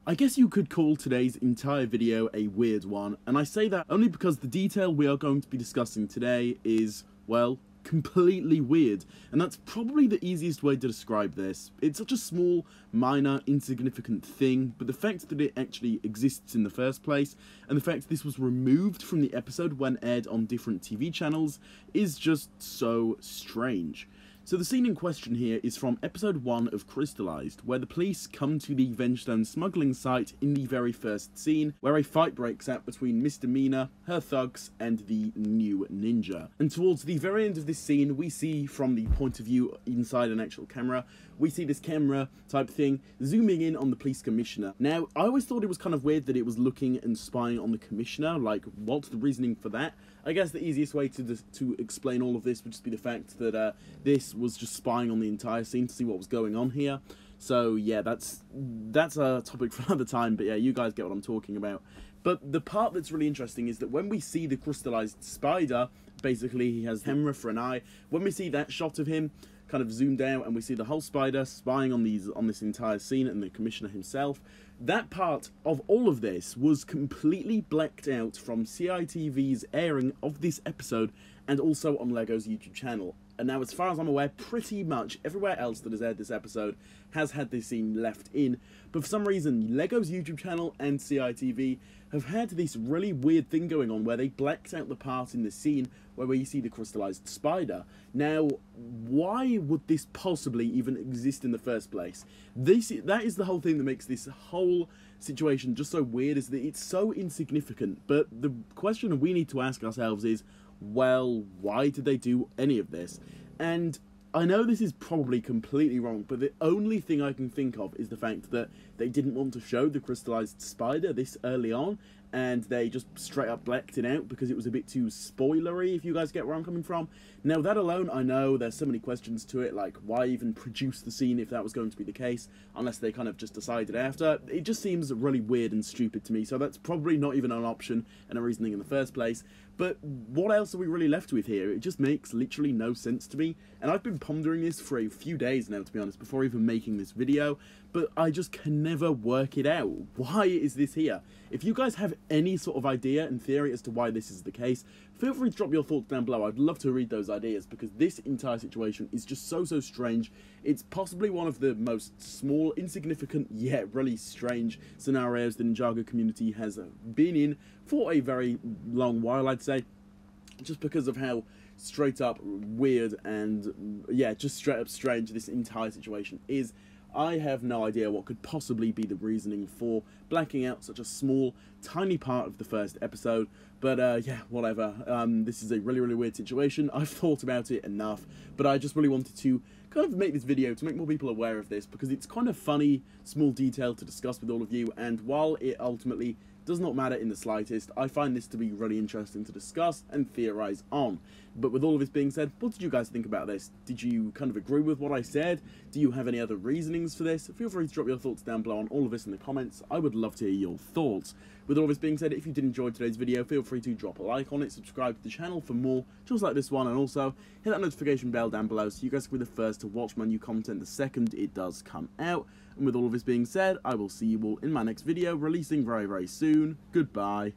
I guess you could call today's entire video a weird one, and I say that only because the detail we are going to be discussing today is, well, completely weird, and that's probably the easiest way to describe this. It's such a small, minor, insignificant thing, but the fact that it actually exists in the first place, and the fact this was removed from the episode when aired on different TV channels, is just so strange. So the scene in question here is from episode 1 of Crystalized, where the police come to the Vengestone smuggling site in the very first scene, where a fight breaks out between Misdemeanor, her thugs, and the new ninja. And towards the very end of this scene, we see from the point of view inside an actual camera, we see this camera type thing zooming in on the police commissioner. Now, I always thought it was kind of weird that it was looking and spying on the commissioner, like, what's the reasoning for that? I guess the easiest way to explain all of this would just be the fact that this was just spying on the entire scene to see what was going on here. So yeah, that's a topic for another time, but yeah, you guys get what I'm talking about. But the part that's really interesting is that when we see the crystallized spider, basically he has camera for an eye, when we see that shot of him kind of zoomed out and we see the whole spider spying on this entire scene and the commissioner himself, that part of all of this was completely blacked out from CITV's airing of this episode and also on LEGO's YouTube channel. And now, as far as I'm aware, pretty much everywhere else that has aired this episode has had this scene left in. But for some reason, LEGO's YouTube channel and CITV have had this really weird thing going on where they blacked out the part in the scene where you see the crystallized spider. Now, why would this possibly even exist in the first place? That is the whole thing that makes this whole situation just so weird, is that it's so insignificant. But the question we need to ask ourselves is, well, why did they do any of this? And I know this is probably completely wrong, but the only thing I can think of is the fact that they didn't want to show the crystallized spider this early on, and they just straight up blacked it out because it was a bit too spoilery, if you guys get where I'm coming from. Now, that alone, I know there's so many questions to it, like why even produce the scene if that was going to be the case, unless they kind of just decided after. It just seems really weird and stupid to me, so that's probably not even an option and a reasoning in the first place. But what else are we really left with here? It just makes literally no sense to me, and I've been pondering this for a few days now, to be honest, before even making this video, but I just can never work it out. Why is this here? If you guys have any sort of idea and theory as to why this is the case, feel free to drop your thoughts down below. I'd love to read those ideas, because this entire situation is just so strange. It's possibly one of the most small, insignificant, yet really strange scenarios the Ninjago community has been in for a very long while, I'd say, just because of how straight up weird and, yeah, just straight up strange this entire situation is. I have no idea what could possibly be the reasoning for blacking out such a small, tiny part of the first episode, but yeah, whatever. This is a really weird situation. I've thought about it enough, but I just really wanted to kind of make this video to make more people aware of this, because it's kind of funny, small detail to discuss with all of you, and while it ultimately does not matter in the slightest, I find this to be really interesting to discuss and theorize on. But with all of this being said, what did you guys think about this? Did you kind of agree with what I said? Do you have any other reasonings for this? Feel free to drop your thoughts down below on all of this in the comments. I would love to hear your thoughts. With all of this being said, if you did enjoy today's video, feel free to drop a like on it, subscribe to the channel for more just like this one, and also hit that notification bell down below so you guys can be the first to watch my new content the second it does come out. And with all of this being said, I will see you all in my next video, releasing very soon. Goodbye.